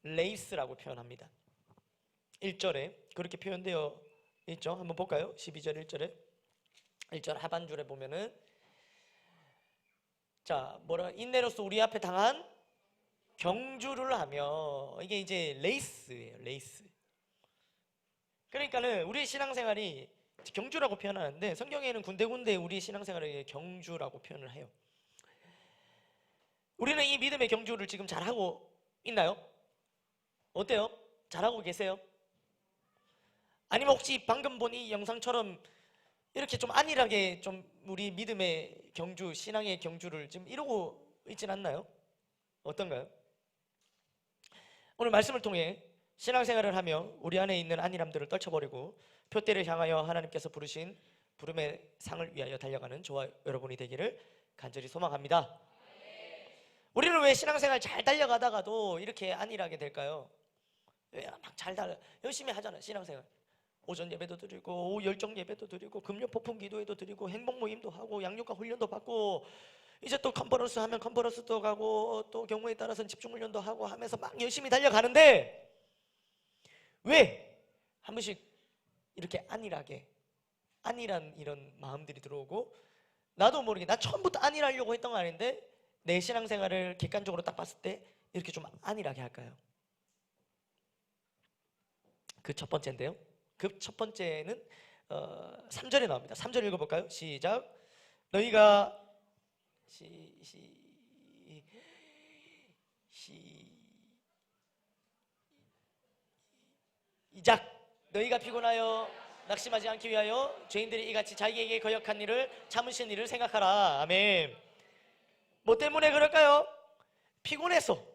레이스라고 표현합니다. 1절에 그렇게 표현되어 있죠. 한번 볼까요? 12절 1절에 1절 하반줄에 보면은 자 뭐라 인내로서 우리 앞에 당한 경주를 하며, 이게 이제 레이스예요. 레이스. 그러니까는 우리 신앙생활이 경주라고 표현하는데 성경에는 군데군데 우리 신앙생활을 경주라고 표현을 해요. 우리는 이 믿음의 경주를 지금 잘하고 있나요? 어때요? 잘하고 계세요? 아니면 혹시 방금 본 이 영상처럼 이렇게 좀 안일하게 좀 우리 믿음의 경주, 신앙의 경주를 지금 이루고 있진 않나요? 어떤가요? 오늘 말씀을 통해 신앙생활을 하며 우리 안에 있는 안일함들을 떨쳐버리고 표대를 향하여 하나님께서 부르신 부름의 상을 위하여 달려가는 저와 여러분이 되기를 간절히 소망합니다. 우리는 왜 신앙생활 잘 달려가다가도 이렇게 안일하게 될까요? 왜 막 잘 열심히 하잖아요. 신앙생활 오전 예배도 드리고 오후 열정 예배도 드리고 금요 폭풍 기도회도 드리고 행복 모임도 하고 양육과 훈련도 받고 이제 또 컨퍼런스 하면 컨퍼런스도 가고 또 경우에 따라서는 집중 훈련도 하고 하면서 막 열심히 달려가는데 왜 한 번씩 이렇게 안일하게 안일한 이런 마음들이 들어오고 나도 모르게 나 처음부터 안일하려고 했던 거 아닌데 내 신앙생활을 객관적으로 딱 봤을 때 이렇게 좀 안일하게 할까요? 그 첫 번째인데요. 그 첫 번째는 3절에 나옵니다. 3절 읽어볼까요? 시작. 너희가 시작. 너희가 피곤하여 낙심하지 않기 위하여 죄인들이 이같이 자기에게 거역한 일을 참으신 일을 생각하라. 아멘. 뭐 때문에 그럴까요? 피곤해서.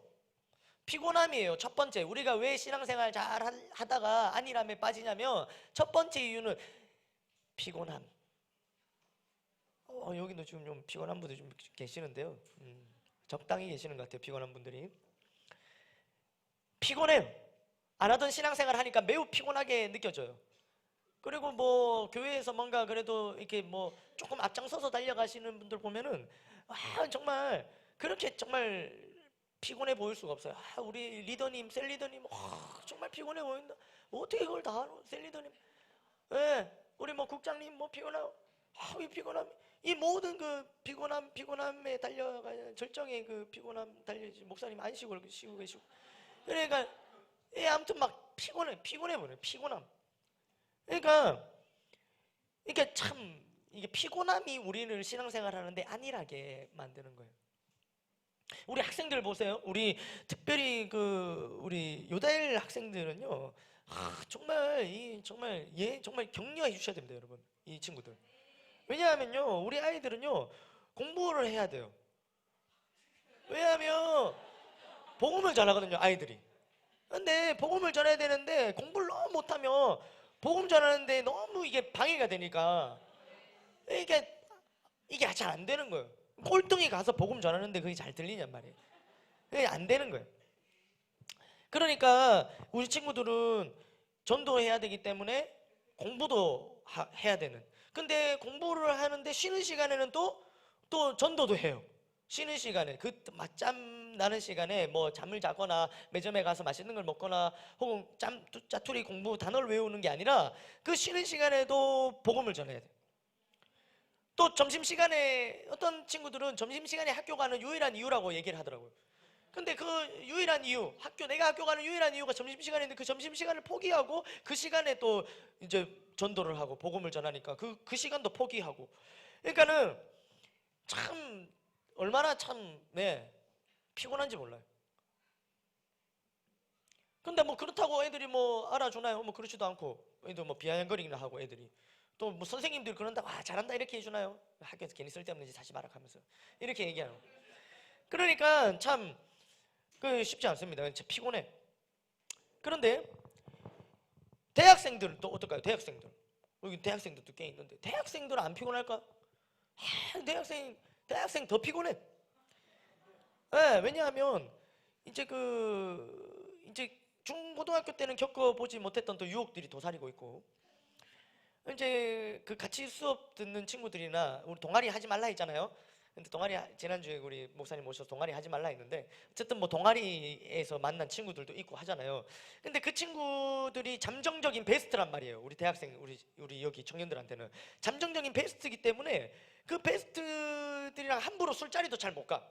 피곤함이에요. 첫 번째, 우리가 왜 신앙생활 잘 하다가 안일함에 빠지냐면 첫 번째 이유는 피곤함. 여기도 지금 좀 피곤한 분들 좀 계시는데요. 적당히 계시는 것 같아요. 피곤한 분들이. 피곤해요. 안 하던 신앙생활 하니까 매우 피곤하게 느껴져요. 그리고 뭐 교회에서 뭔가 그래도 이렇게 뭐 조금 앞장서서 달려가시는 분들 보면은 정말 그렇게 정말 피곤해 보일 수가 없어요. 우리 리더님, 셀 리더님, 정말 피곤해 보인다. 어떻게 그걸 다 하노? 셀 리더님, 우리 뭐 국장님 뭐 피곤하고, 이 피곤함, 이 모든 그 피곤함에 달려가 절정의 그 피곤함 달려지 목사님 안 쉬고 계시고, 그러니까 아무튼 막 피곤해 보여요. 피곤함. 그러니까 참 이게 피곤함이 우리를 신앙생활 하는데 안일하게 만드는 거예요. 우리 학생들 보세요. 우리 특별히 우리 요다일 학생들은요, 정말 격려해 주셔야 됩니다, 여러분. 이 친구들. 왜냐하면요, 우리 아이들은요 공부를 해야 돼요. 왜냐하면 복음을 전하거든요, 아이들이. 근데 복음을 전해야 되는데 공부를 너무 못하면 복음 전하는데 너무 이게 방해가 되니까 이게 잘 안 되는 거예요. 꼴등이 가서 복음 전하는데 그게 잘 들리냔 말이에요. 그게 안 되는 거예요. 그러니까 우리 친구들은 전도해야 되기 때문에 공부도 해야 되는. 근데 공부를 하는데 쉬는 시간에는 또 전도도 해요. 쉬는 시간에 그 맞잠 나는 시간에 뭐 잠을 자거나 매점에 가서 맛있는 걸 먹거나 혹은 짜투리 공부 단어를 외우는 게 아니라 그 쉬는 시간에도 복음을 전해야 돼요. 또 점심시간에 어떤 친구들은 점심시간에 학교 가는 유일한 이유라고 얘기를 하더라고요. 근데 그 유일한 이유, 내가 학교 가는 유일한 이유가 점심시간인데 그 점심시간을 포기하고 그 시간에 또 이제 전도를 하고 복음을 전하니까 그 시간도 포기하고. 그러니까는 참 얼마나 피곤한지 몰라요. 근데 뭐 그렇다고 애들이 뭐 알아주나요? 뭐 그렇지도 않고 애들 뭐 비아냥거리기나 하고 애들이. 또 뭐 선생님들이 그런다, 잘한다 이렇게 해주나요? 학교에서 괜히 쓸데없는 짓 하지 마라 하면서 이렇게 얘기하는. 그러니까 참 쉽지 않습니다. 진짜 피곤해. 그런데 대학생들은 또 어떨까요? 여기 대학생들도 꽤 있는데 대학생들은 안 피곤할까? 대학생 더 피곤해. 왜냐하면 이제 중고등학교 때는 겪어보지 못했던 또 유혹들이 도사리고 있고, 이제 같이 수업 듣는 친구들이나 우리 동아리 하지 말라 했잖아요. 근데 동아리 지난주에 우리 목사님 모셔서 동아리 하지 말라 했는데 어쨌든 뭐 동아리에서 만난 친구들도 있고 하잖아요. 근데 그 친구들이 잠정적인 베스트란 말이에요. 우리 대학생 우리 여기 청년들한테는 잠정적인 베스트이기 때문에 그 베스트들이랑 함부로 술자리도 잘 못 가.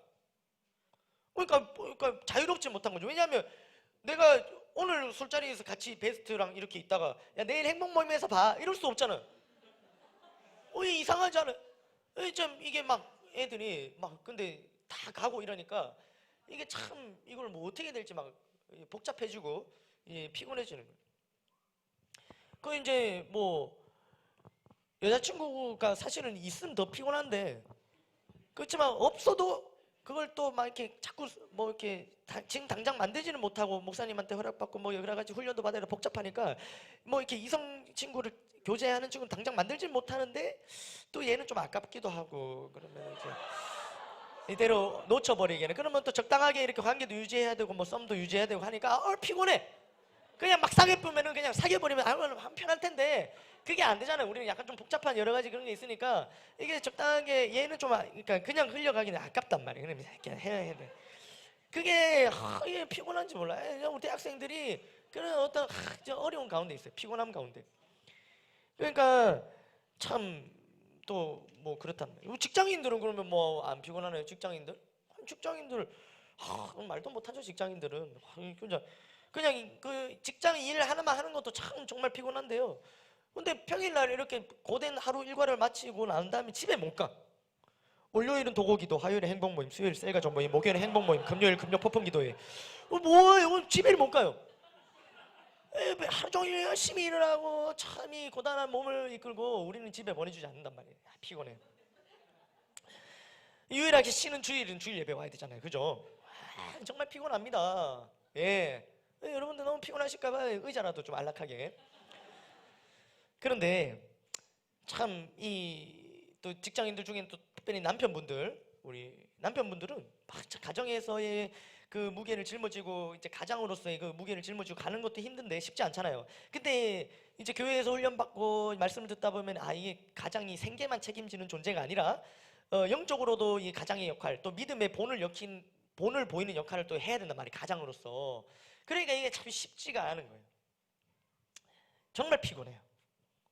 그러니까 자유롭지 못한 거죠. 왜냐하면 내가 오늘 술자리에서 같이 베스트랑 이렇게 있다가 야 내일 행복 모임에서 봐 이럴 수 없잖아. 이게 이상하잖아. 좀 이게 막 애들이 막 근데 다 가고 이러니까 이게 참 이걸 뭐 어떻게 될지 막 복잡해지고 피곤해지는 거예요. 그 이제 뭐 여자친구가 사실은 있으면 더 피곤한데 그렇지만 없어도 그걸 또 막 이렇게 자꾸 뭐 이렇게 지금 당장 만들지는 못하고 목사님한테 허락받고 뭐 여러 가지 훈련도 받아야 복잡하니까 뭐 이렇게 이성 친구를 교제하는 친구는 당장 만들지 못하는데 또 얘는 좀 아깝기도 하고 그러면 이제 이대로 놓쳐버리기에는 그러면 또 적당하게 이렇게 관계도 유지해야 되고 뭐 썸도 유지해야 되고 하니까 피곤해. 그냥 막 사귀어보면은 그냥 사귀어버리면 편할 텐데 그게 안 되잖아요. 우리는 약간 좀 복잡한 여러 가지 그런 게 있으니까 이게 적당하게 얘는 좀 그러니까 그냥 흘려가기는 아깝단 말이에요. 그냥 해야 돼. 그게 이게 피곤한지 몰라요. 우리 대학생들이 그런 어떤 어려운 가운데 있어요. 피곤함 가운데. 그러니까 참 또 뭐 그렇단 말이에요. 직장인들은 그러면 뭐 안 피곤하나요? 직장인들 말도 못하죠. 직장인들은 그냥 그 직장 일 하나만 하는 것도 참 정말 피곤한데요. 근데 평일날 이렇게 고된 하루 일과를 마치고 난 다음에 집에 못 가. 월요일은 도곡기도, 화요일에 행복모임, 수요일 셀가족 모임, 목요일에 행복모임, 금요일 금요 폭풍기도회. 뭐예요? 집에를 못 가요. 하루 종일 열심히 일을 하고 참 이 고단한 몸을 이끌고 우리는 집에 보내주지 않는단 말이에요. 피곤해. 유일하게 쉬는 주일은 주일 예배 와야 되잖아요. 그죠? 정말 피곤합니다. 예. 여러분들 너무 피곤하실까봐 의자라도 좀 안락하게. 그런데 참 또 직장인들 중에는 또 특별히 남편분들, 우리 남편분들은 가정에서의 그 무게를 짊어지고 이제 가장으로서의 그 무게를 짊어지고 가는 것도 힘든데 쉽지 않잖아요. 근데 이제 교회에서 훈련받고 말씀을 듣다 보면 이게 가장이 생계만 책임지는 존재가 아니라 영적으로도 이 가장의 역할, 또 믿음의 본을 보이는 역할을 또 해야 된단 말이에요. 가장으로서. 그러니까 이게 참 쉽지가 않은 거예요. 정말 피곤해요.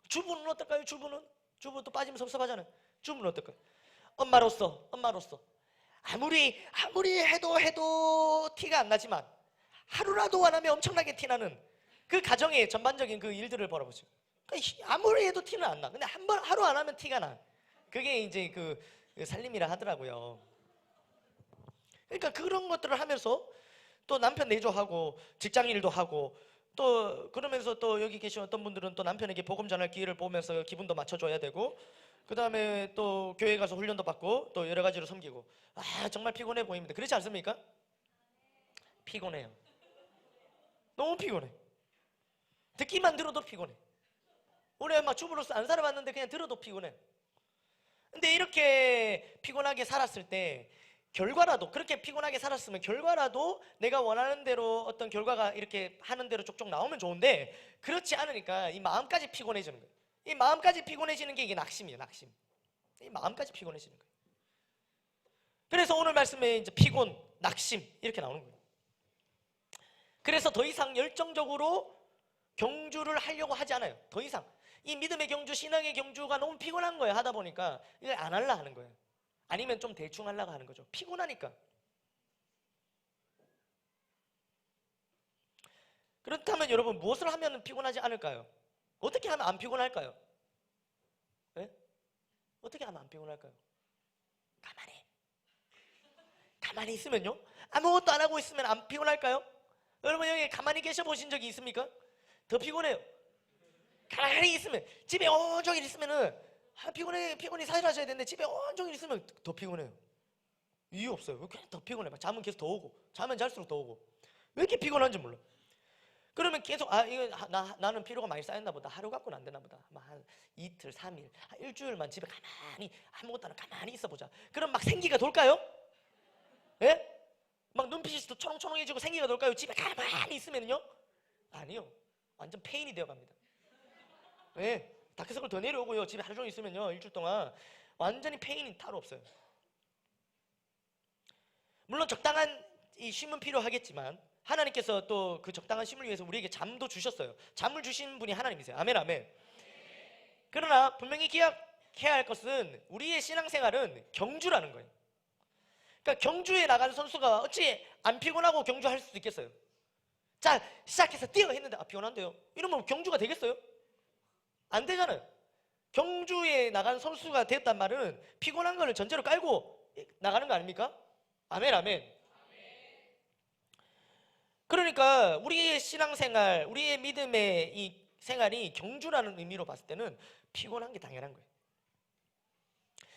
주부는 어떨까요? 주부도 빠지면 섭섭하잖아요. 주부는 어떨까요? 엄마로서 아무리 해도 티가 안 나지만 하루라도 안 하면 엄청나게 티나는 그 가정의 전반적인 그 일들을 바라보죠. 아무리 해도 티는 안 나. 근데 하루 안 하면 티가 나. 그게 이제 그 살림이라 하더라고요. 그러니까 그런 것들을 하면서 또 남편 내조하고 직장 일도 하고 또 그러면서 또 여기 계신 어떤 분들은 또 남편에게 복음 전할 기회를 보면서 기분도 맞춰줘야 되고 그 다음에 또 교회 가서 훈련도 받고 또 여러 가지로 섬기고 정말 피곤해 보입니다. 그렇지 않습니까? 피곤해요. 너무 피곤해. 듣기만 들어도 피곤해. 우리 막 주부로서 안 살아봤는데 그냥 들어도 피곤해. 근데 이렇게 피곤하게 살았을 때 결과라도 그렇게 피곤하게 살았으면 결과라도 내가 원하는 대로 어떤 결과가 이렇게 하는 대로 쪽쪽 나오면 좋은데 그렇지 않으니까 이 마음까지 피곤해지는 거예요. 이 마음까지 피곤해지는 게 이게 낙심이에요. 낙심. 이 마음까지 피곤해지는 거예요. 그래서 오늘 말씀에 이제 피곤, 낙심 이렇게 나오는 거예요. 그래서 더 이상 열정적으로 경주를 하려고 하지 않아요. 더 이상 이 믿음의 경주, 신앙의 경주가 너무 피곤한 거예요. 하다 보니까 이걸 안 하려 하는 거예요. 아니면 좀 대충 하려고 하는 거죠. 피곤하니까. 그렇다면 여러분 무엇을 하면 피곤하지 않을까요? 어떻게 하면 안 피곤할까요? 네? 어떻게 하면 안 피곤할까요? 가만히 있으면요? 아무것도 안 하고 있으면 안 피곤할까요? 여러분 여기 가만히 계셔 보신 적이 있습니까? 더 피곤해요. 가만히 있으면 집에 온종일 있으면은 피곤히 사일하셔야 되는데 집에 온종일 있으면 더 피곤해요. 이유 없어요. 그냥 더 피곤해. 막 잠은 계속 더 오고 자면 잘수록 더 오고 왜 이렇게 피곤한지 몰라. 그러면 계속 이거 나는 피로가 많이 쌓였나 보다. 하루 갖고는 안 되나 보다. 한 이틀, 3일, 한 일주일만 집에 가만히 아무것도 안 하고 가만히 있어 보자. 그럼 막 생기가 돌까요? 예? 막 눈빛이 또 초롱초롱해지고 생기가 돌까요? 집에 가만히 있으면요? 아니요. 완전 페인이 되어갑니다. 예? 다크서클 더 내려오고요. 집에 하루 종일 있으면요. 일주일 동안 완전히 페인이 따로 없어요. 물론 적당한 이 쉼은 필요하겠지만 하나님께서 또 그 적당한 쉼을 위해서 우리에게 잠도 주셨어요. 잠을 주신 분이 하나님이세요. 아멘, 아멘. 그러나 분명히 기억해야 할 것은 우리의 신앙생활은 경주라는 거예요. 그러니까 경주에 나가는 선수가 어찌 안 피곤하고 경주할 수도 있겠어요? 자, 시작해서 뛰어 했는데 피곤한데요? 이러면 경주가 되겠어요? 안 되잖아요. 경주에 나간 선수가 되었단 말은 피곤한 거를 전제로 깔고 나가는 거 아닙니까? 아멘, 아멘. 그러니까 우리의 신앙생활, 우리의 믿음의 이 생활이 경주라는 의미로 봤을 때는 피곤한 게 당연한 거예요.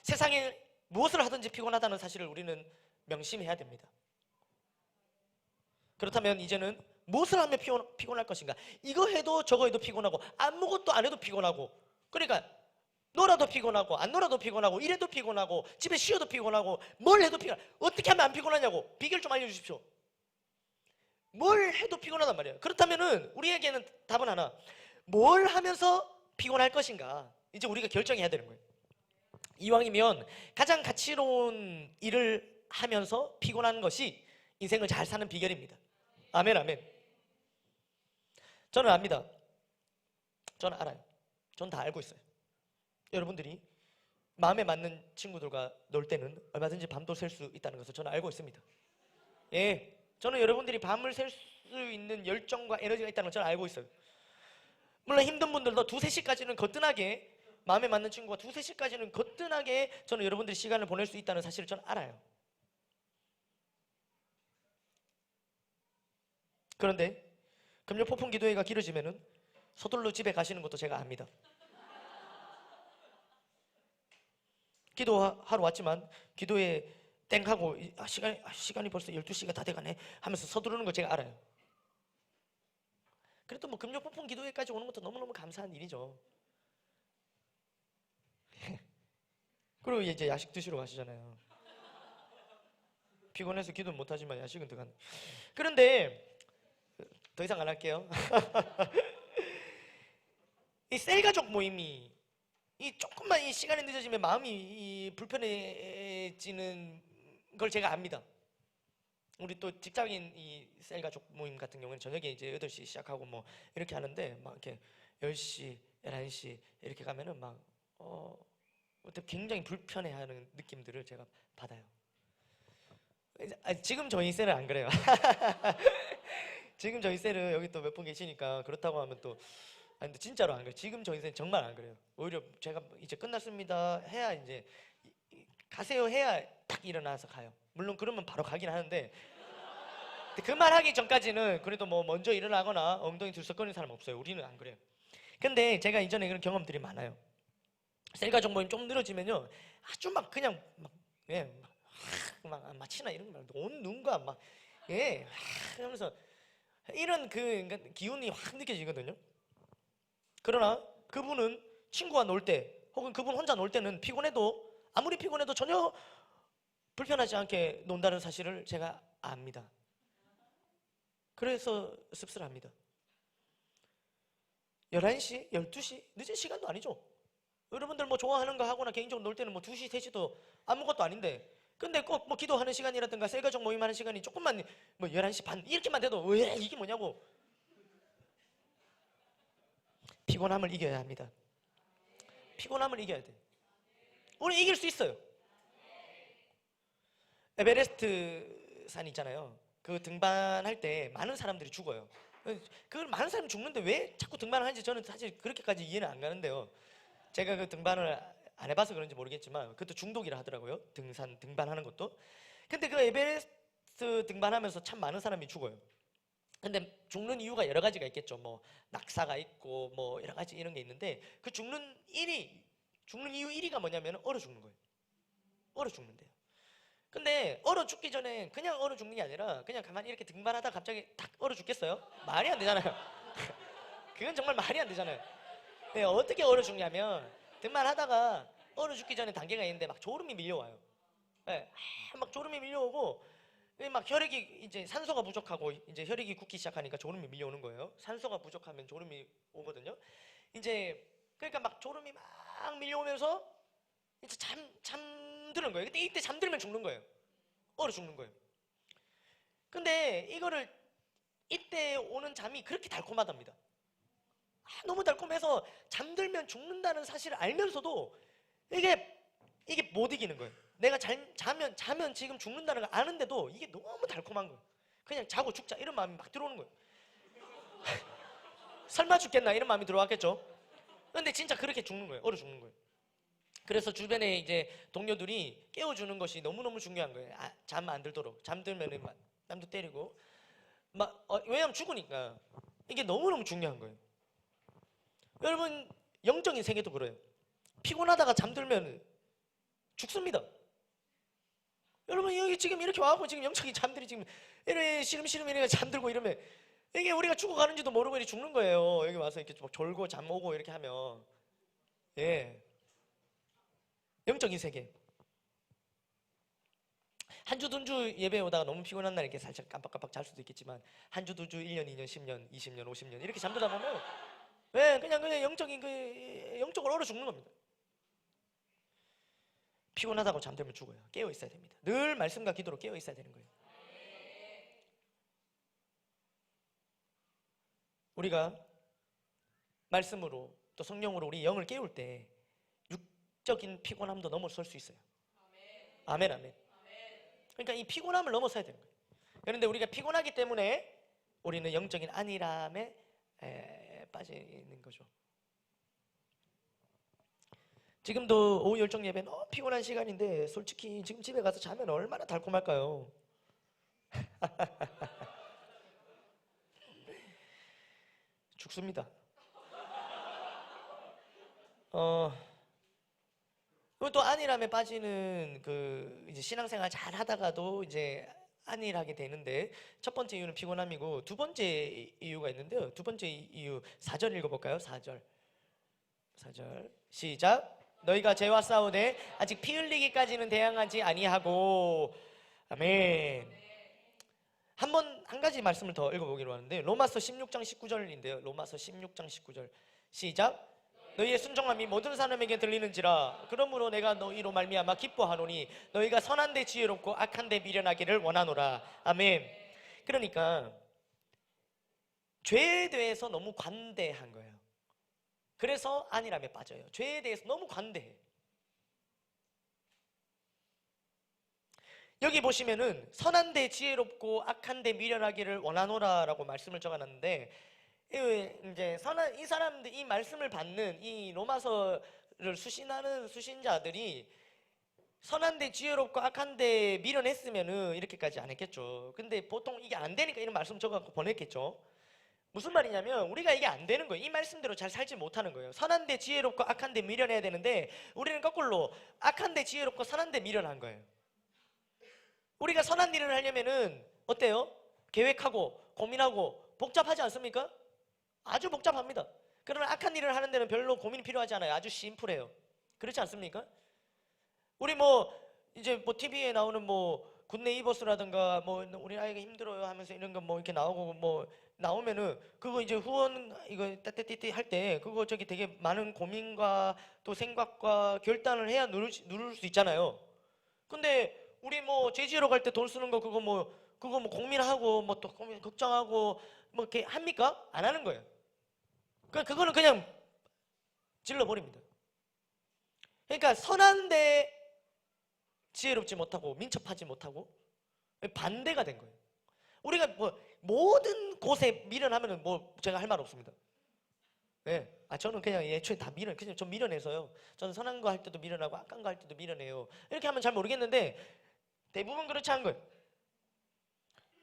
세상에 무엇을 하든지 피곤하다는 사실을 우리는 명심해야 됩니다. 그렇다면 이제는 무엇을 하면 피곤할 것인가? 이거 해도 저거 해도 피곤하고 아무것도 안 해도 피곤하고, 그러니까 놀아도 피곤하고 안 놀아도 피곤하고 이래도 피곤하고 집에 쉬어도 피곤하고 뭘 해도 피곤하고 어떻게 하면 안 피곤하냐고 비결 좀 알려주십시오. 뭘 해도 피곤하단 말이에요. 그렇다면은 우리에게는 답은 하나, 뭘 하면서 피곤할 것인가? 이제 우리가 결정해야 되는 거예요. 이왕이면 가장 가치로운 일을 하면서 피곤한 것이 인생을 잘 사는 비결입니다. 아멘, 아멘. 저는 압니다. 저는 알아요. 저는 다 알고 있어요. 여러분들이 마음에 맞는 친구들과 놀 때는 얼마든지 밤도 샐 수 있다는 것을 저는 알고 있습니다. 예, 저는 여러분들이 밤을 샐 수 있는 열정과 에너지가 있다는 걸 저는 알고 있어요. 물론 힘든 분들도 2, 3시까지는 거뜬하게, 마음에 맞는 친구가 2, 3시까지는 거뜬하게 저는 여러분들이 시간을 보낼 수 있다는 사실을 저는 알아요. 그런데 금요 폭풍 기도회가 길어지면은 서둘러 집에 가시는 것도 제가 압니다. 기도하러 왔지만 기도에 땡 하고 시간이 벌써 12시가 다 돼가네 하면서 서두르는 거 제가 알아요. 그래도 뭐 금요 폭풍 기도회까지 오는 것도 너무너무 감사한 일이죠. 그리고 이제 야식 드시러 가시잖아요. 피곤해서 기도는 못하지만 야식은 들어간. 그런데 더 이상 안 할게요. 이 셀가족 모임이 조금만 이 시간이 늦어지면 마음이 불편해지는 걸 제가 압니다. 우리 또 직장인 이 셀가족 모임 같은 경우는 저녁에 이제 8시 시작하고 뭐 이렇게 하는데 막 이렇게 10시, 11시 이렇게 가면은 막 굉장히 불편해하는 느낌들을 제가 받아요. 지금 저희 셀은 안 그래요. 지금 저희 셀은 여기 또 몇 분 계시니까 그렇다고 하면 또 근데 진짜로 안 그래요. 지금 저희 셀은 정말 안 그래요. 오히려 제가 이제 끝났습니다 해야 이제 가세요 해야 딱 일어나서 가요. 물론 그러면 바로 가긴 하는데 그 말 하기 전까지는 그래도 뭐 먼저 일어나거나 엉덩이 들썩거리는 사람 없어요. 우리는 안 그래요. 근데 제가 이전에 그런 경험들이 많아요. 셀가족 모임 좀 늘어지면요 아주 막 그냥 막 마치나 이런 거 온 눈과 막 하면서 이런 그러니까 기운이 확 느껴지거든요. 그러나 그분은 친구와 놀 때 혹은 그분 혼자 놀 때는 피곤해도 아무리 피곤해도 전혀 불편하지 않게 논다는 사실을 제가 압니다. 그래서 씁쓸합니다. 11시, 12시 늦은 시간도 아니죠. 여러분들 뭐 좋아하는 거 하거나 개인적으로 놀 때는 뭐 2시, 3시도 아무것도 아닌데 근데 꼭 뭐 기도하는 시간이라든가 셀가족 모임하는 시간이 조금만 뭐 11시 반 이렇게만 돼도 왜 이게 뭐냐고. 피곤함을 이겨야 합니다. 피곤함을 이겨야 돼. 우리 이길 수 있어요. 에베레스트 산 있잖아요. 그 등반할 때 많은 사람들이 죽어요. 그 많은 사람이 죽는데 왜 자꾸 등반을 하는지 저는 사실 그렇게까지 이해는 안 가는데요. 제가 그 등반을 안 해봐서 그런지 모르겠지만 그것도 중독이라 하더라고요. 등반하는 것도. 근데 그 에베레스트 등반하면서 참 많은 사람이 죽어요. 근데 죽는 이유가 여러 가지가 있겠죠. 뭐 낙사가 있고 뭐 여러 가지 이런 게 있는데 그 죽는 이유 1위가 뭐냐면 얼어 죽는 거예요. 얼어 죽는데요. 근데 얼어 죽기 전에 그냥 얼어 죽는 게 아니라 그냥 가만히 이렇게 등반하다 갑자기 딱 얼어 죽겠어요? 말이 안 되잖아요. 그건 정말 말이 안 되잖아요. 네, 어떻게 얼어 죽냐면 등반하다가 얼어 죽기 전에 단계가 있는데 막 졸음이 밀려와요. 네, 막 졸음이 밀려오고 막 혈액이 이제 산소가 부족하고 이제 혈액이 굳기 시작하니까 졸음이 밀려오는 거예요. 산소가 부족하면 졸음이 오거든요. 이제 그러니까 막 졸음이 막 밀려오면서 이제 잠드는 거예요. 근데 이때 잠들면 죽는 거예요. 얼어 죽는 거예요. 근데 이거를 이때 오는 잠이 그렇게 달콤하답니다. 너무 달콤해서 잠들면 죽는다는 사실을 알면서도 이게 못 이기는 거예요. 내가 자면 지금 죽는다는 걸 아는데도 이게 너무 달콤한 거예요. 그냥 자고 죽자 이런 마음이 막 들어오는 거예요. 설마 죽겠나 이런 마음이 들어왔겠죠. 근데 진짜 그렇게 죽는 거예요. 얼어 죽는 거예요. 그래서 주변에 이제 동료들이 깨워주는 것이 너무너무 중요한 거예요. 잠 안 들도록. 잠들면은 막 남도 때리고 왜냐면 죽으니까. 이게 너무너무 중요한 거예요. 여러분, 영적인 세계도 그래요. 피곤하다가 잠들면 죽습니다. 여러분, 여기 지금 이렇게 와갖고 지금 영적인 잠들이 지금 이래 시름시름 이래 잠들고 이러면 이게 우리가 죽어가는지도 모르고 이렇게 죽는 거예요. 여기 와서 이렇게 막 졸고 잠 오고 이렇게 하면. 예. 영적인 세계. 한 주, 두 주 예배 오다가 너무 피곤한 날 이렇게 살짝 깜빡깜빡 잘 수도 있겠지만 한 주, 두 주, 1년, 2년, 10년, 20년, 50년 이렇게 잠들다 보면 그냥 영적으로 얼어 죽는 겁니다. 피곤하다고 잠들면 죽어요. 깨어 있어야 됩니다. 늘 말씀과 기도로 깨어 있어야 되는 거예요. 우리가 말씀으로 또 성령으로 우리 영을 깨울 때 육적인 피곤함도 넘어설 수 있어요. 아멘, 아멘. 그러니까 이 피곤함을 넘어서야 되는 거예요. 그런데 우리가 피곤하기 때문에 우리는 영적인 안일함에 빠져 있는 거죠. 지금도 오후 열정 예배 너무 피곤한 시간인데 솔직히 지금 집에 가서 자면 얼마나 달콤할까요? 죽습니다. 또 안일함에 빠지는 이제 신앙생활 잘 하다가도 이제 안일하게 되는데 첫 번째 이유는 피곤함이고 두 번째 이유가 있는데요. 두 번째 이유 4절 읽어볼까요? 4절 시작. 너희가 죄와 싸우되 아직 피 흘리기까지는 대항하지 아니하고. 아멘. 한 가지 말씀을 더 읽어보기로 하는데 로마서 16장 19절인데요. 로마서 16장 19절 시작. 너희의 순종함이 모든 사람에게 들리는지라. 그러므로 내가 너희로 말미암아 기뻐하노니 너희가 선한 데 지혜롭고 악한 데 미련하기를 원하노라. 아멘. 그러니까 죄에 대해서 너무 관대한 거예요. 그래서 안일함에 빠져요. 죄에 대해서 너무 관대해. 여기 보시면은 선한 데 지혜롭고 악한 데 미련하기를 원하노라라고 말씀을 적어놨는데 이제 이 사람들 이 말씀을 받는 이 로마서를 수신하는 수신자들이 선한 데 지혜롭고 악한 데 미련했으면은 이렇게까지 안 했겠죠. 근데 보통 이게 안 되니까 이런 말씀 적어갖고 보냈겠죠. 무슨 말이냐면 우리가 이게 안 되는 거예요. 이 말씀대로 잘 살지 못하는 거예요. 선한 데 지혜롭고 악한 데 미련해야 되는데 우리는 거꾸로 악한 데 지혜롭고 선한 데 미련한 거예요. 우리가 선한 일을 하려면은 어때요? 계획하고 고민하고 복잡하지 않습니까? 아주 복잡합니다. 그러나 악한 일을 하는 데는 별로 고민이 필요하지 않아요. 아주 심플해요. 그렇지 않습니까? 우리 이제 TV에 나오는 굿네이버스라든가 우리 아이가 힘들어요 하면서 이런 거 이렇게 나오고 나오면은 그거 이제 후원 이거 따띠띠 할 때 그거 저기 되게 많은 고민과 또 생각과 결단을 해야 누를 수 있잖아요. 근데 우리 제지로 갈 때 돈 쓰는 거 그거 고민하고 또 고민 걱정하고 이렇게 합니까? 안 하는 거예요. 그거는 그냥 질러버립니다. 그러니까 선한데 지혜롭지 못하고 민첩하지 못하고 반대가 된 거예요. 우리가 모든 곳에 미련하면은 제가 할 말 없습니다. 네. 저는 그냥 애초에 다 그냥 좀 미련해서요. 저는 선한 거 할 때도 미련하고 악한 거 할 때도 미련해요. 이렇게 하면 잘 모르겠는데 대부분 그렇지 않은 거예요.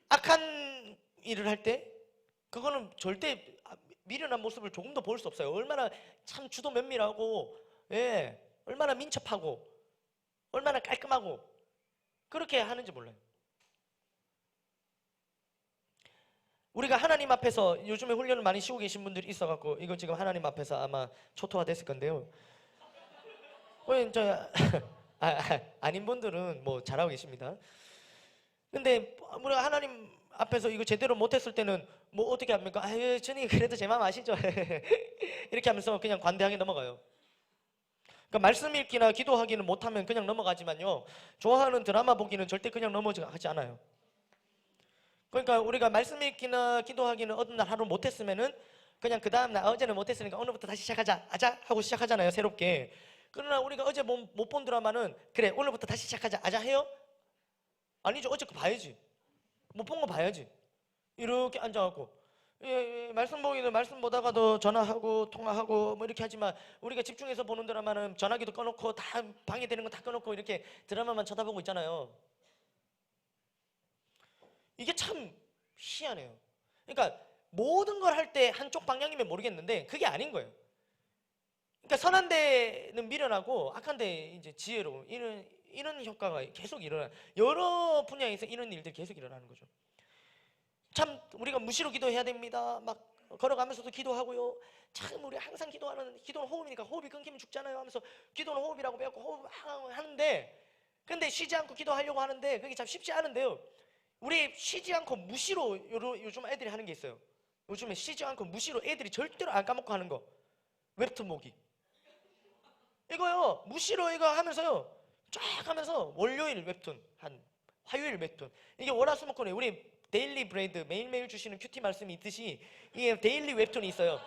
악한 일을 할 때 그거는 절대 미련한 모습을 조금도 볼 수 없어요. 얼마나 참 주도 면밀하고 얼마나 민첩하고 얼마나 깔끔하고 그렇게 하는지 몰라요. 우리가 하나님 앞에서 요즘에 훈련을 많이 쉬고 계신 분들이 있어갖고 이거 지금 하나님 앞에서 아마 초토화 됐을 건데요. 아닌 분들은 잘하고 계십니다. 근데 우리가 하나님 앞에서 이거 제대로 못했을 때는 어떻게 합니까? 주님 그래도 제 마음 아시죠? 이렇게 하면서 그냥 관대하게 넘어가요. 그러니까 말씀 읽기나 기도하기는 못하면 그냥 넘어가지만요, 좋아하는 드라마 보기는 절대 그냥 넘어가지 않아요. 그러니까 우리가 말씀 읽기나 기도하기는 어느 날 하루 못했으면은 그냥 그 다음 날 어제는 못했으니까 오늘부터 다시 시작하자 아자 하고 시작하잖아요, 새롭게. 그러나 우리가 어제 못 본 드라마는 그래 오늘부터 다시 시작하자 아자 해요? 아니죠. 어제 거 봐야지. 못 본 거 봐야지. 이렇게 앉아갖고 말씀 보기는 말씀 보다가도 전화하고 통화하고 뭐 이렇게 하지만 우리가 집중해서 보는 드라마는 전화기도 꺼놓고 다 방해되는 거 다 꺼놓고 이렇게 드라마만 쳐다보고 있잖아요. 이게 참 희한해요. 그러니까 모든 걸 할 때 한쪽 방향이면 모르겠는데 그게 아닌 거예요. 그러니까 선한 데는 미련하고 악한 데 이제 지혜로 이런 효과가 계속 일어나. 여러 분야에서 이런 일들이 계속 일어나는 거죠. 참 우리가 무시로 기도해야 됩니다. 막 걸어가면서도 기도하고요. 참 우리 항상 기도는 호흡이니까 호흡이 끊기면 죽잖아요 하면서 기도는 호흡이라고 배웠고 호흡 하는데 근데 쉬지 않고 기도하려고 하는데 그게 참 쉽지 않은데요. 우리 쉬지 않고 무시로 요즘 애들이 하는 게 있어요. 요즘에 쉬지 않고 무시로 애들이 절대로 안 까먹고 하는 거 웹툰 보기 이거요. 무시로 이거 하면서요 쫙 하면서 월요일 웹툰 한 화요일 웹툰 이게 월화수목금에 우리 데일리 브레이드 매일매일 주시는 큐티 말씀이 있듯이 이게 데일리 웹툰이 있어요.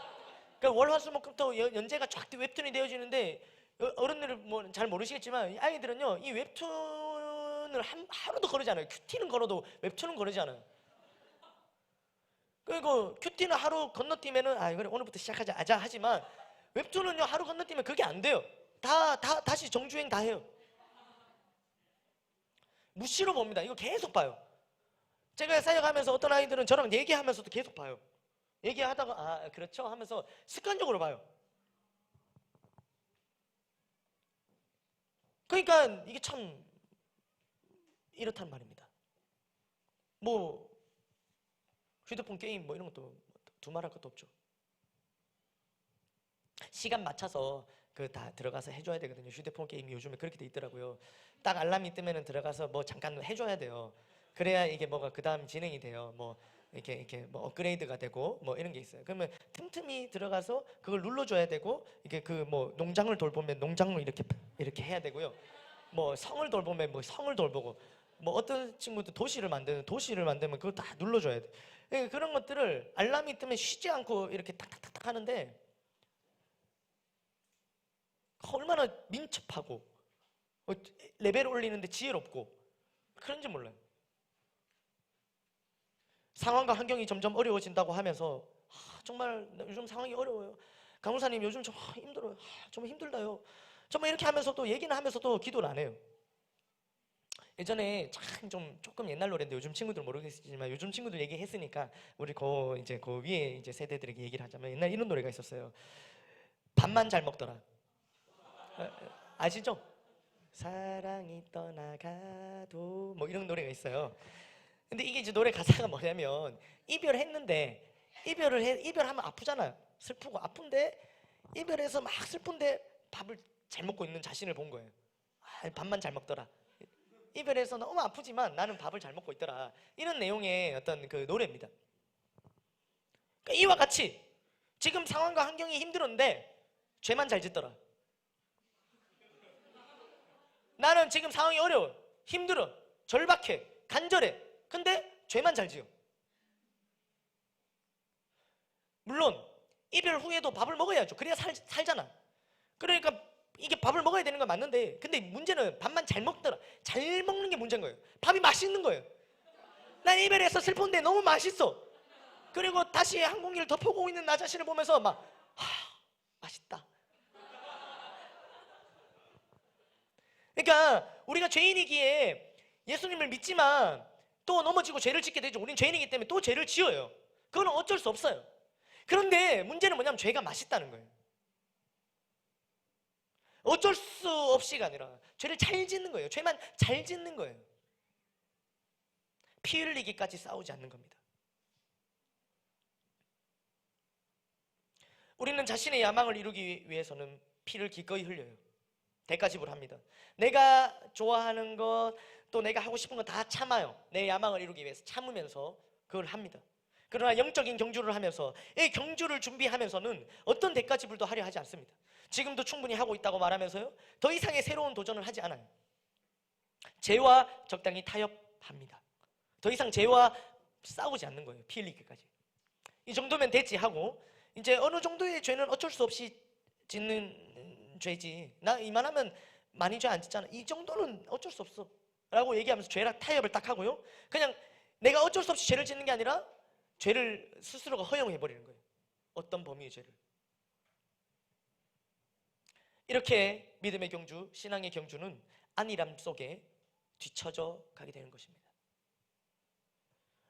그러니까 월화수목금부터 연재가 쫙 웹툰이 되어지는데 어른들은 뭐 잘 모르시겠지만 아이들은요 이 웹툰을 하루도 거르지 않아요. 큐티는 걸어도 웹툰은 거르지 않아요. 그리고 큐티는 하루 건너뛰면은 아 그래 오늘부터 시작하자 아자 하지만 웹툰은요 하루 건너뛰면 그게 안 돼요. 다시 정주행 다 해요. 무시로 봅니다. 이거 계속 봐요. 제가 사역하면서 어떤 아이들은 저랑 얘기하면서도 계속 봐요. 얘기하다가 아 그렇죠 하면서 습관적으로 봐요. 그러니까 이게 참 이렇단 말입니다. 뭐 휴대폰 게임 뭐 이런 것도 두말할 것도 없죠. 시간 맞춰서 그 다 들어가서 해줘야 되거든요. 휴대폰 게임이 요즘에 그렇게 돼 있더라고요. 딱 알람이 뜨면은 들어가서 뭐 잠깐 해줘야 돼요. 그래야 이게 뭐가 그 다음 진행이 돼요. 뭐 이렇게 뭐 업그레이드가 되고 뭐 이런 게 있어요. 그러면 틈틈이 들어가서 그걸 눌러줘야 되고 이게 그 뭐 농장을 돌보면 농장을 이렇게 해야 되고요. 뭐 성을 돌보면 뭐 성을 돌보고 뭐 어떤 친구들 도시를 만들면 그걸 다 눌러줘야 돼. 그러니까 그런 것들을 알람이 뜨면 쉬지 않고 이렇게 탁탁탁탁 하는데 얼마나 민첩하고 레벨 올리는데 지혜롭고 그런지 몰라요. 상황과 환경이 점점 어려워진다고 하면서 정말 요즘 상황이 어려워요. 강무사님 요즘 좀 힘들어요. 좀 힘들다요. 정말 이렇게 하면서도 얘기는 하면서도 기도를 안 해요. 예전에 참 좀 조금 옛날 노래인데 요즘 친구들 모르겠지만 요즘 친구들 얘기했으니까 우리 그 위에 이제 세대들에게 얘기를 하자면 옛날 이런 노래가 있었어요. 밥만 잘 먹더라. 아시죠? 사랑이 떠나가도 뭐 이런 노래가 있어요. 근데 이게 이제 노래 가사가 뭐냐면 이별했는데 이별하면 아프잖아요. 슬프고 아픈데 이별해서 막 슬픈데 밥을 잘 먹고 있는 자신을 본 거예요. 밥만 잘 먹더라. 이별해서 너무 아프지만 나는 밥을 잘 먹고 있더라. 이런 내용의 어떤 그 노래입니다. 그러니까 이와 같이 지금 상황과 환경이 힘들었는데 죄만 잘 짓더라. 나는 지금 상황이 어려워, 힘들어, 절박해, 간절해. 근데 죄만 잘 지어. 물론 이별 후에도 밥을 먹어야죠. 그래야 살잖아. 그러니까 이게 밥을 먹어야 되는 건 맞는데 근데 문제는 밥만 잘 먹더라. 잘 먹는 게 문제인 거예요. 밥이 맛있는 거예요. 난 이별해서 슬픈데 너무 맛있어. 그리고 다시 항공기를 덮어보고 있는 나 자신을 보면서 막 맛있다. 그러니까 우리가 죄인이기에 예수님을 믿지만 또 넘어지고 죄를 짓게 되죠. 우리는 죄인이기 때문에 또 죄를 지어요. 그건 어쩔 수 없어요. 그런데 문제는 뭐냐면 죄가 맛있다는 거예요. 어쩔 수 없이가 아니라 죄를 잘 짓는 거예요. 죄만 잘 짓는 거예요. 피 흘리기까지 싸우지 않는 겁니다. 우리는 자신의 야망을 이루기 위해서는 피를 기꺼이 흘려요. 대가 지불합니다. 내가 좋아하는 것, 또 내가 하고 싶은 거 다 참아요. 내 야망을 이루기 위해서 참으면서 그걸 합니다. 그러나 영적인 경주를 하면서 이 경주를 준비하면서는 어떤 대가 지불도 하려 하지 않습니다. 지금도 충분히 하고 있다고 말하면서요 더 이상의 새로운 도전을 하지 않아요. 죄와 적당히 타협합니다. 더 이상 죄와 싸우지 않는 거예요. 피 흘리기까지. 이 정도면 됐지 하고, 이제 어느 정도의 죄는 어쩔 수 없이 짓는 죄지. 나 이만하면 많이 죄 안 짓잖아. 이 정도는 어쩔 수 없어 라고 얘기하면서 죄랑 타협을 딱 하고요. 그냥 내가 어쩔 수 없이 죄를 짓는 게 아니라 죄를 스스로가 허용해버리는 거예요. 어떤 범위의 죄를. 이렇게 믿음의 경주, 신앙의 경주는 안일함 속에 뒤처져 가게 되는 것입니다.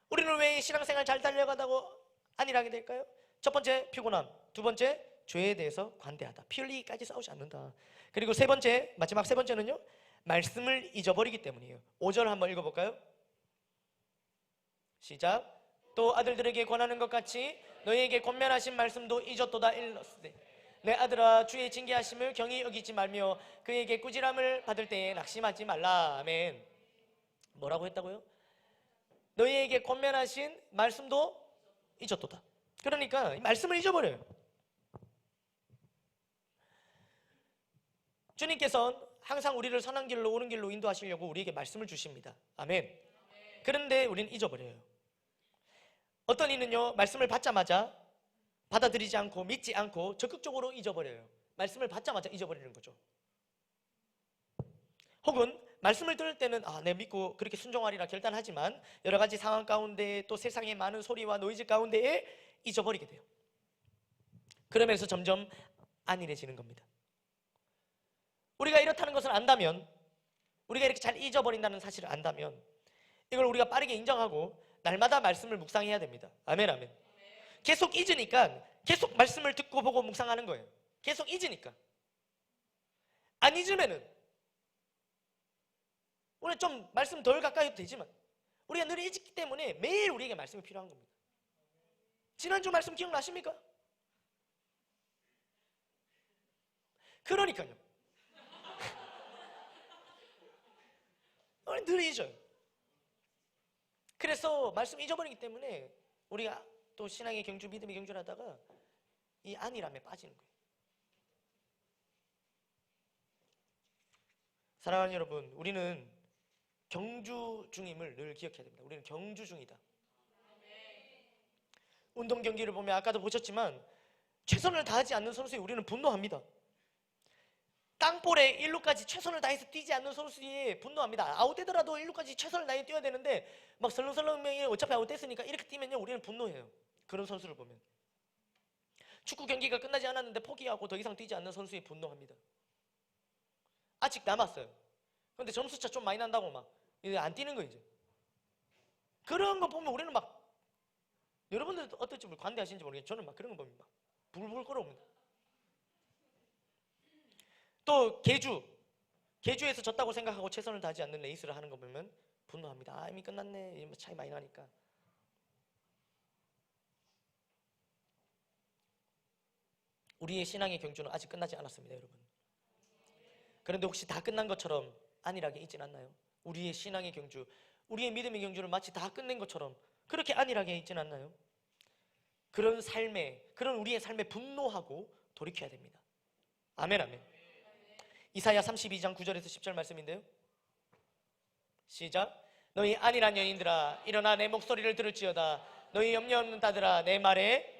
우리는 왜 신앙생활 잘 달려가다고 안일하게 될까요? 첫 번째, 피곤함. 두 번째, 죄에 대해서 관대하다. 피 흘리기까지 싸우지 않는다. 그리고 세 번째, 마지막 세 번째는요, 말씀을 잊어버리기 때문이에요. 5절 한번 읽어볼까요? 시작. 또 아들들에게 권하는 것 같이 너희에게 권면하신 말씀도 잊었도다 일렀으되 내 아들아 주의 징계하심을 경히 여기지 말며 그에게 꾸지람을 받을 때에 낙심하지 말라. 아멘. 뭐라고 했다고요? 너희에게 권면하신 말씀도 잊었도다. 그러니까 이 말씀을 잊어버려요. 주님께서는 항상 우리를 선한 길로 옳은 길로 인도하시려고 우리에게 말씀을 주십니다. 아멘. 그런데 우리는 잊어버려요. 어떤 이는요, 말씀을 받자마자 받아들이지 않고 믿지 않고 적극적으로 잊어버려요. 말씀을 받자마자 잊어버리는 거죠. 혹은 말씀을 들을 때는 내가 믿고 그렇게 순종하리라 결단하지만 여러 가지 상황 가운데 또 세상의 많은 소리와 노이즈 가운데에 잊어버리게 돼요. 그러면서 점점 안일해지는 겁니다. 우리가 이렇다는 것을 안다면, 우리가 이렇게 잘 잊어버린다는 사실을 안다면 이걸 우리가 빠르게 인정하고 날마다 말씀을 묵상해야 됩니다. 아멘, 아멘. 계속 잊으니까 계속 말씀을 듣고 보고 묵상하는 거예요. 계속 잊으니까. 안 잊으면은 오늘 좀 말씀 덜 가까이 해도 되지만 우리가 늘 잊기 때문에 매일 우리에게 말씀이 필요한 겁니다. 지난주 말씀 기억나십니까? 그러니까요. 우리 늘 잊어요. 그래서 말씀 잊어버리기 때문에 우리가 또 신앙의 경주, 믿음의 경주를 하다가 이 안일함에 빠지는 거예요. 사랑하는 여러분, 우리는 경주 중임을 늘 기억해야 됩니다. 우리는 경주 중이다. 운동 경기를 보면 아까도 보셨지만 최선을 다하지 않는 선수에 우리는 분노합니다. 땅볼에 1루까지 최선을 다해서 뛰지 않는 선수에 분노합니다. 아웃되더라도 1루까지 최선을 다해 뛰어야 되는데 막 설렁설렁 어차피 아웃됐으니까 이렇게 뛰면요 우리는 분노해요. 그런 선수를 보면. 축구 경기가 끝나지 않았는데 포기하고 더 이상 뛰지 않는 선수에 분노합니다. 아직 남았어요. 근데 점수차 좀 많이 난다고 막 이제 안 뛰는 거 이제. 그런 거 보면 우리는 막, 여러분들 어떨지 관대하신지 모르겠는데 저는 막 그런 거 보면 막 불불 끓어옵니다. 또 계주에서 졌다고 생각하고 최선을 다하지 않는 레이스를 하는 거 보면 분노합니다. 이미 끝났네. 차이 많이 나니까. 우리의 신앙의 경주는 아직 끝나지 않았습니다, 여러분. 그런데 혹시 다 끝난 것처럼 안일하게 있진 않나요? 우리의 신앙의 경주, 우리의 믿음의 경주를 마치 다 끝낸 것처럼 그렇게 안일하게 있진 않나요? 그런 우리의 삶에 분노하고 돌이켜야 됩니다. 아멘, 아멘. 이사야 32장 9절에서 10절 말씀인데요. 시작. 너희 안일한 여인들아 일어나 내 목소리를 들을지어다. 너희 염려 없는 자들아 내 말에.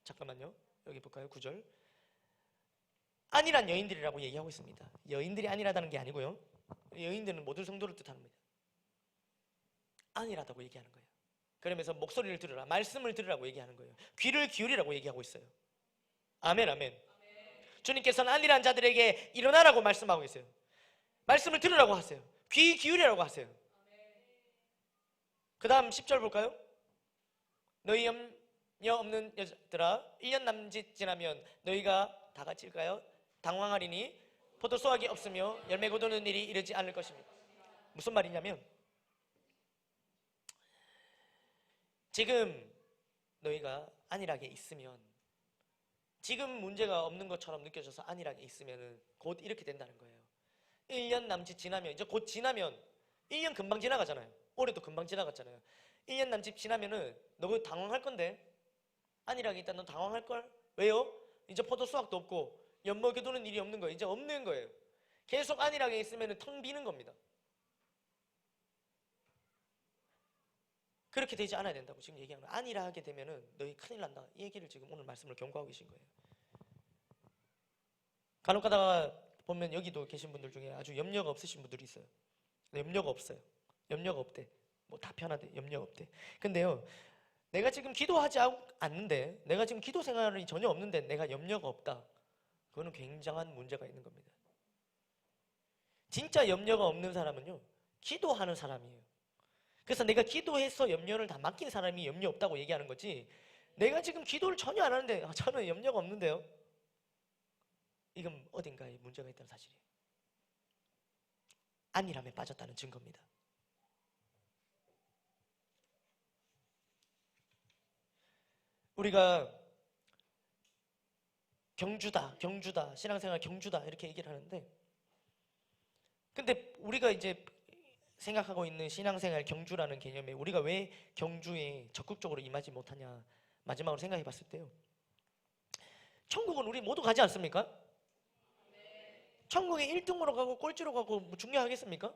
잠깐만요. 여기 볼까요? 9절. 안일한 여인들이라고 얘기하고 있습니다. 여인들이 안일하다는 게 아니고요. 여인들은 모든 성도를 뜻합니다. 안일하다고 얘기하는 거예요. 그러면서 목소리를 들으라, 말씀을 들으라고 얘기하는 거예요. 귀를 기울이라고 얘기하고 있어요. 아멘, 아멘. 주님께서는 안일한 자들에게 일어나라고 말씀하고 있어요. 말씀을 들으라고 하세요. 귀 기울이라고 하세요. 그 다음 10절 볼까요? 너희 염려 없는 여자들아 1년 남짓 지나면 너희가 다 같이일까요? 당황하리니 포도 수확이 없으며 열매 거두는 일이 이르지 않을 것입니다. 무슨 말이냐면 지금 너희가 안일하게 있으면, 지금 문제가 없는 것처럼 느껴져서 안일하게 있으면 곧 이렇게 된다는 거예요. 1년 남짓 지나면, 이제 곧 지나면 1년 금방 지나가잖아요. 올해도 금방 지나갔잖아요. 1년 남짓 지나면은 너 당황할 건데, 안일하게 있다 너 당황할 걸? 왜요? 이제 포도 수확도 없고 연못 거두는 일이 없는 거예요. 이제 없는 거예요. 계속 안일하게 있으면 텅 비는 겁니다. 그렇게 되지 않아야 된다고 지금 얘기하는 거예요. 아니라 하게 되면은 너희 큰일 난다. 이 얘기를 지금 오늘 말씀을 경고하고 계신 거예요. 간혹 가다가 보면 여기도 계신 분들 중에 아주 염려가 없으신 분들이 있어요. 염려가 없어요. 염려가 없대. 뭐 다 편하대. 염려가 없대. 근데요, 내가 지금 기도하지 않는데, 내가 지금 기도 생활이 전혀 없는데 내가 염려가 없다. 그거는 굉장한 문제가 있는 겁니다. 진짜 염려가 없는 사람은요, 기도하는 사람이에요. 그래서 내가 기도해서 염려를 다 맡긴 사람이 염려 없다고 얘기하는 거지, 내가 지금 기도를 전혀 안 하는데 저는 염려가 없는데요, 이건 어딘가에 문제가 있다는 사실이에요. 안일함에 빠졌다는 증거입니다. 우리가 경주다, 신앙생활 경주다 이렇게 얘기를 하는데, 근데 우리가 이제 생각하고 있는 신앙생활 경주라는 개념에 우리가 왜 경주에 적극적으로 임하지 못하냐, 마지막으로 생각해 봤을 때요, 천국은 우리 모두 가지 않습니까? 천국에 1등으로 가고 꼴찌로 가고 뭐 중요하겠습니까?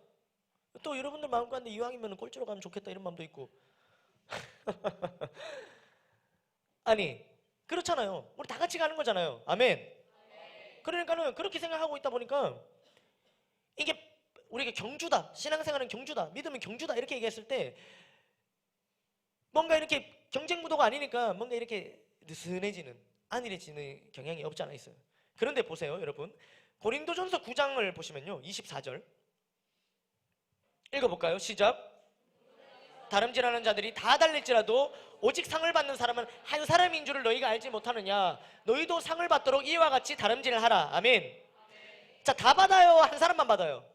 또 여러분들 마음 가운데 이왕이면 꼴찌로 가면 좋겠다 이런 마음도 있고 아니 그렇잖아요. 우리 다 같이 가는 거잖아요. 아멘. 그러니까는 그렇게 생각하고 있다 보니까 이게 우리가 경주다, 신앙생활은 경주다, 믿음은 경주다 이렇게 얘기했을 때 뭔가 이렇게 경쟁 구도가 아니니까 뭔가 이렇게 느슨해지는, 안일해지는 경향이 없지 않아 있어요. 그런데 보세요 여러분, 고린도전서 9장을 보시면요 24절 읽어볼까요? 시작. 다름질하는 자들이 다 달릴지라도 오직 상을 받는 사람은 한 사람인 줄을 너희가 알지 못하느냐. 너희도 상을 받도록 이와 같이 다름질을 하라. 아멘. 자, 다 받아요? 한 사람만 받아요?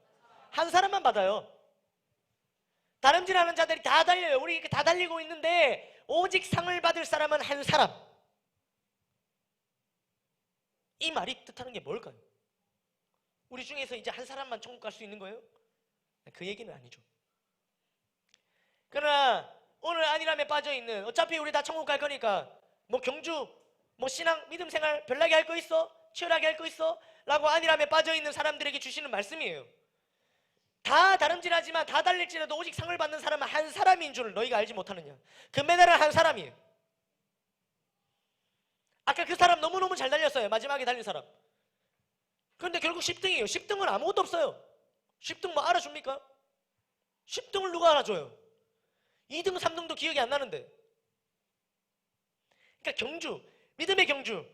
한 사람만 받아요. 다름질하는 자들이 다 달려요. 우리 다 달리고 있는데 오직 상을 받을 사람은 한 사람. 이 말이 뜻하는 게 뭘까요? 우리 중에서 이제 한 사람만 천국 갈 수 있는 거예요? 그 얘기는 아니죠. 그러나 오늘 안일함에 빠져있는, 어차피 우리 다 천국 갈 거니까 뭐 경주, 뭐 신앙, 믿음 생활 별나게 할 거 있어? 치열하게 할 거 있어? 라고 안일함에 빠져있는 사람들에게 주시는 말씀이에요. 다 다름질하지만 다 달릴지라도 오직 상을 받는 사람은 한 사람인 줄 너희가 알지 못하느냐. 금메달은 한 사람이에요. 아까 그 사람 너무너무 잘 달렸어요. 마지막에 달린 사람. 그런데 결국 10등이에요. 10등은 아무것도 없어요. 10등 뭐 알아줍니까? 10등을 누가 알아줘요? 2등, 3등도 기억이 안 나는데. 그러니까 경주, 믿음의 경주,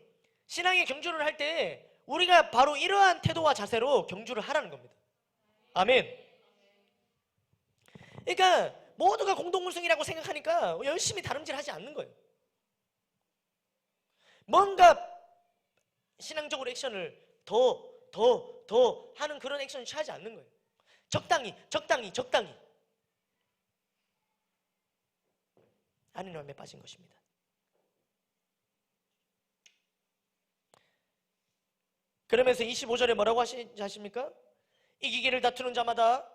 신앙의 경주를 할 때 우리가 바로 이러한 태도와 자세로 경주를 하라는 겁니다. 아멘. 그러니까 모두가 공동우승이라고 생각하니까 열심히 다름질하지 않는 거예요. 뭔가 신앙적으로 액션을 더 하는 그런 액션을 취하지 않는 거예요. 적당히 안일함에 빠진 것입니다. 그러면서 25절에 뭐라고 하십니까? 이기기를 다투는 자마다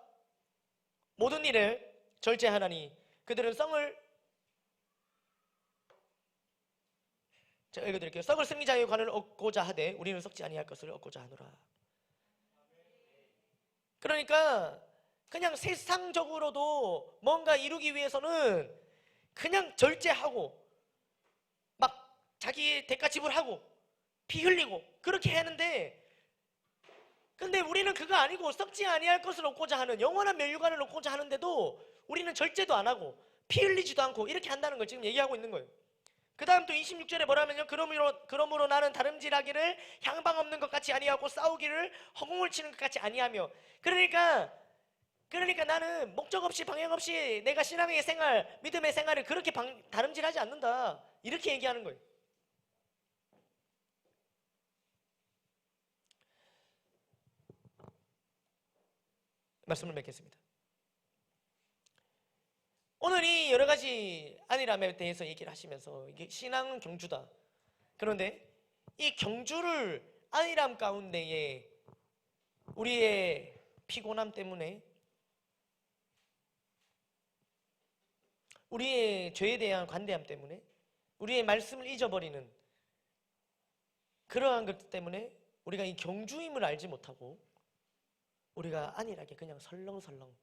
모든 일을 절제하나니 그들은 제가 읽어드릴게요. 썩을 승리자의 관을 얻고자 하되 우리는 썩지 아니할 것을 얻고자 하노라. 그러니까 그냥 세상적으로도 뭔가 이루기 위해서는 그냥 절제하고 막 자기의 대가 지불하고 피 흘리고 그렇게 하는데, 근데 우리는 그거 아니고 썩지 아니할 것을 얻고자 하는 영원한 멸류관을 얻고자 하는데도 우리는 절제도 안 하고 피 흘리지도 않고 이렇게 한다는 걸 지금 얘기하고 있는 거예요. 그 다음 또 26절에 뭐라면요, 그러므로 나는 다름질하기를 향방 없는 것 같이 아니하고 싸우기를 허공을 치는 것 같이 아니하며. 그러니까 나는 목적 없이 방향 없이 내가 신앙의 생활, 믿음의 생활을 그렇게 다름질하지 않는다, 이렇게 얘기하는 거예요. 말씀을 맺겠습니다. 오늘 이 여러 가지 안일함에 대해서 얘기를 하시면서 이게 신앙은 경주다. 그런데 이 경주를 안일함 가운데에 우리의 피곤함 때문에, 우리의 죄에 대한 관대함 때문에, 우리의 말씀을 잊어버리는 그러한 것 때문에 우리가 이 경주임을 알지 못하고 우리가 안일하게 그냥 설렁설렁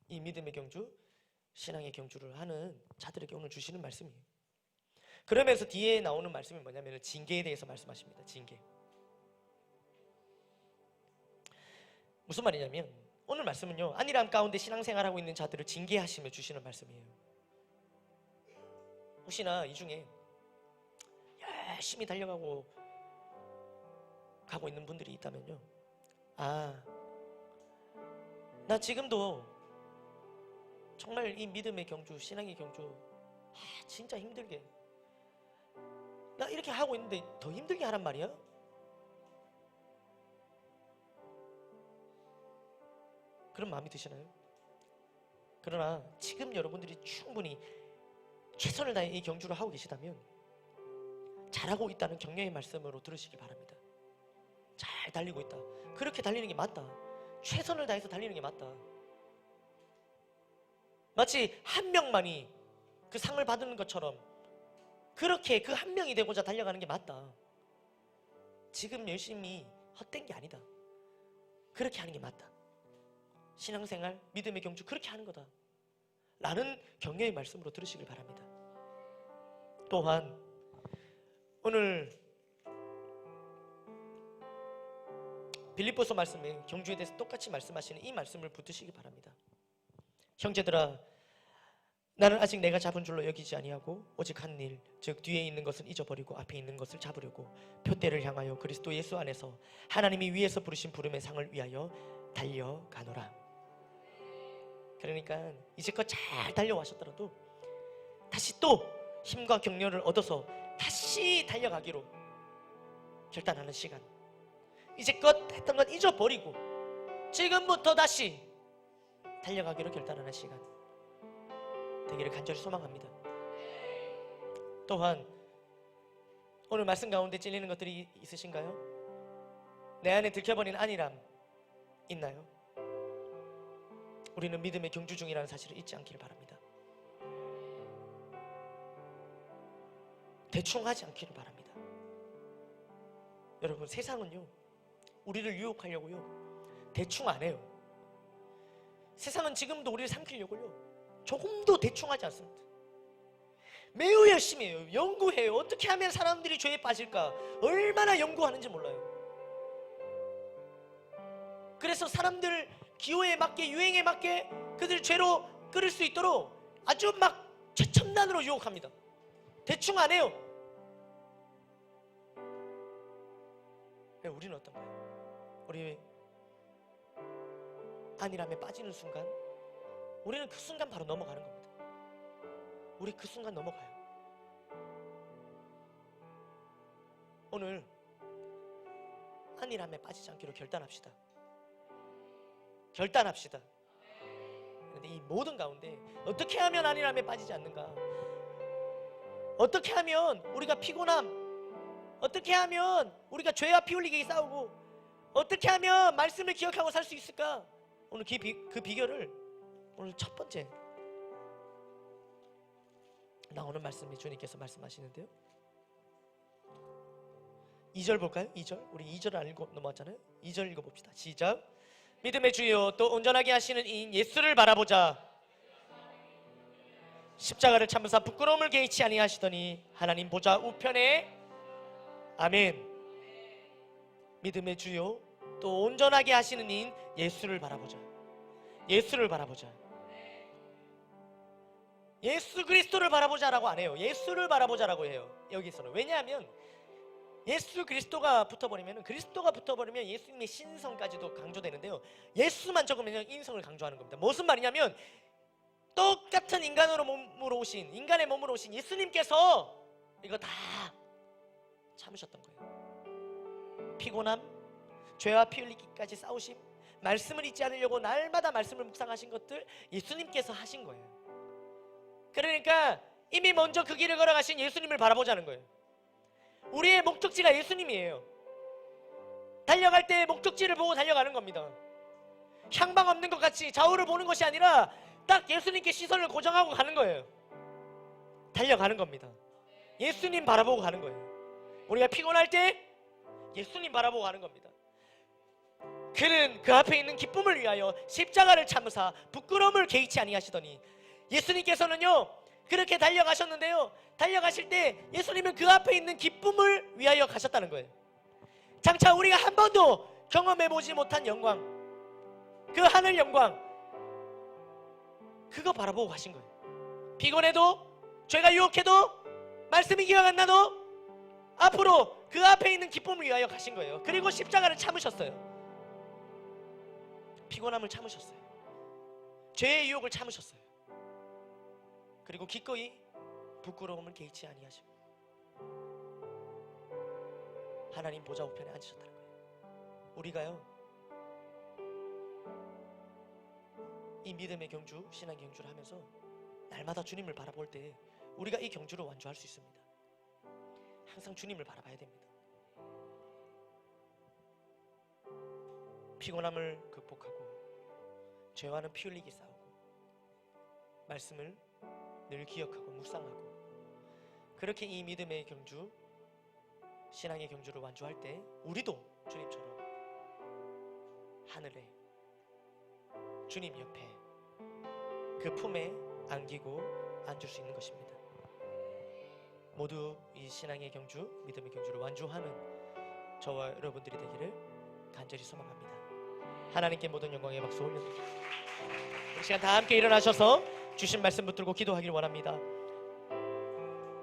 이 믿음의 경주, 신앙의 경주를 하는 자들에게 오늘 주시는 말씀이에요. 그러면서 뒤에 나오는 말씀이 뭐냐면 징계에 대해서 말씀하십니다. 징계. 무슨 말이냐면 오늘 말씀은요, 안일함 가운데 신앙생활하고 있는 자들을 징계하시며 주시는 말씀이에요. 혹시나 이 중에 열심히 달려가고 있는 분들이 있다면요, 나 지금도 정말 이 믿음의 경주, 신앙의 경주 진짜 힘들게 나 이렇게 하고 있는데 더 힘들게 하란 말이야? 그런 마음이 드시나요? 그러나 지금 여러분들이 충분히 최선을 다해 이 경주를 하고 계시다면 잘하고 있다는 격려의 말씀으로 들으시기 바랍니다. 잘 달리고 있다. 그렇게 달리는 게 맞다. 최선을 다해서 달리는 게 맞다. 마치 한 명만이 그 상을 받는 것처럼 그렇게 그 한 명이 되고자 달려가는 게 맞다. 지금 열심히 헛된 게 아니다. 그렇게 하는 게 맞다. 신앙생활, 믿음의 경주 그렇게 하는 거다 라는 격려의 말씀으로 들으시길 바랍니다. 또한 오늘 빌립보서 말씀에 경주에 대해서 똑같이 말씀하시는 이 말씀을 붙드시기 바랍니다. 형제들아, 나는 아직 내가 잡은 줄로 여기지 아니하고 오직 한 일, 즉 뒤에 있는 것은 잊어버리고 앞에 있는 것을 잡으려고 표대를 향하여 그리스도 예수 안에서 하나님이 위에서 부르신 부름의 상을 위하여 달려가노라. 그러니까 이제껏 잘 달려와셨더라도 다시 또 힘과 격려를 얻어서 다시 달려가기로 결단하는 시간, 이제껏 했던 것 잊어버리고 지금부터 다시 달려가기로 결단하는 시간 되기를 간절히 소망합니다. 또한 오늘 말씀 가운데 찔리는 것들이 있으신가요? 내 안에 들켜버린 안일함 있나요? 우리는 믿음의 경주 중이라는 사실을 잊지 않기를 바랍니다. 대충 하지 않기를 바랍니다. 여러분, 세상은요 우리를 유혹하려고요 대충 안 해요. 세상은 지금도 우리를 삼키려고요 조금도 대충 하지 않습니다. 매우 열심히 해요. 연구해요. 어떻게 하면 사람들이 죄에 빠질까 얼마나 연구하는지 몰라요. 그래서 사람들 기호에 맞게, 유행에 맞게 그들 죄로 끌을 수 있도록 아주 막 최첨단으로 유혹합니다. 대충 안 해요. 우리는 어떤가요? 우리 안일함에 빠지는 순간 우리는 그 순간 바로 넘어가는 겁니다. 우리 그 순간 넘어가요. 오늘 안일함에 빠지지 않기로 결단합시다. 결단합시다. 그런데 이 모든 가운데 어떻게 하면 안일함에 빠지지 않는가? 어떻게 하면 우리가 피곤함, 어떻게 하면 우리가 죄와 피 흘리게 싸우고, 어떻게 하면 말씀을 기억하고 살 수 있을까? 오늘 그 비결을 오늘 첫 번째 나오는 말씀이 주님께서 말씀하시는데요, 2절 볼까요? 2절. 우리 2절 알고 넘어왔잖아요. 2절 읽어봅시다. 시작. 믿음의 주여 또 온전하게 하시는 이인 예수를 바라보자. 십자가를 참으사 부끄러움을 개의치 아니하시더니 하나님 보좌 우편에. 아멘. 믿음의 주여 또 온전하게 하시는 이인 예수를 바라보자. 예수를 바라보자. 예수 그리스도를 바라보자라고 안 해요. 예수를 바라보자라고 해요. 여기서는. 왜냐하면 예수 그리스도가 붙어버리면, 그리스도가 붙어버리면 예수님의 신성까지도 강조되는데요, 예수만 적으면 인성을 강조하는 겁니다. 무슨 말이냐면 똑같은 인간의 몸으로 오신 예수님께서 이거 다 참으셨던 거예요. 피곤함, 죄와 피 흘리기까지 싸우심, 말씀을 잊지 않으려고 날마다 말씀을 묵상하신 것들 예수님께서 하신 거예요. 그러니까 이미 먼저 그 길을 걸어가신 예수님을 바라보자는 거예요. 우리의 목적지가 예수님이에요. 달려갈 때 목적지를 보고 달려가는 겁니다. 향방 없는 것 같이 좌우를 보는 것이 아니라 딱 예수님께 시선을 고정하고 가는 거예요. 달려가는 겁니다. 예수님 바라보고 가는 거예요. 우리가 피곤할 때 예수님 바라보고 가는 겁니다. 그는 그 앞에 있는 기쁨을 위하여 십자가를 참으사 부끄러움을 개의치 아니하시더니, 예수님께서는요 그렇게 달려가셨는데요, 달려가실 때 예수님은 그 앞에 있는 기쁨을 위하여 가셨다는 거예요. 장차 우리가 한 번도 경험해보지 못한 영광, 그 하늘 영광, 그거 바라보고 가신 거예요. 피곤해도, 죄가 유혹해도, 말씀이 기억 안 나도 앞으로 그 앞에 있는 기쁨을 위하여 가신 거예요. 그리고 십자가를 참으셨어요. 피곤함을 참으셨어요. 죄의 유혹을 참으셨어요. 그리고 기꺼이 부끄러움을 개의치 아니하시고 하나님 보좌 우편에 앉으셨다는 거예요. 우리가요 이 믿음의 경주, 신앙 경주를 하면서 날마다 주님을 바라볼 때 우리가 이 경주를 완주할 수 있습니다. 항상 주님을 바라봐야 됩니다. 피곤함을 극복하고 죄와는 피 흘리기 싸우고 말씀을 늘 기억하고 묵상하고 그렇게 이 믿음의 경주, 신앙의 경주를 완주할 때 우리도 주님처럼 하늘에 주님 옆에 그 품에 안기고 앉을 수 있는 것입니다. 모두 이 신앙의 경주, 믿음의 경주를 완주하는 저와 여러분들이 되기를 간절히 소망합니다. 하나님께 모든 영광의 박수 올려드립니다. 이 시간 다 함께 일어나셔서 주신 말씀 붙들고 기도하기를 원합니다.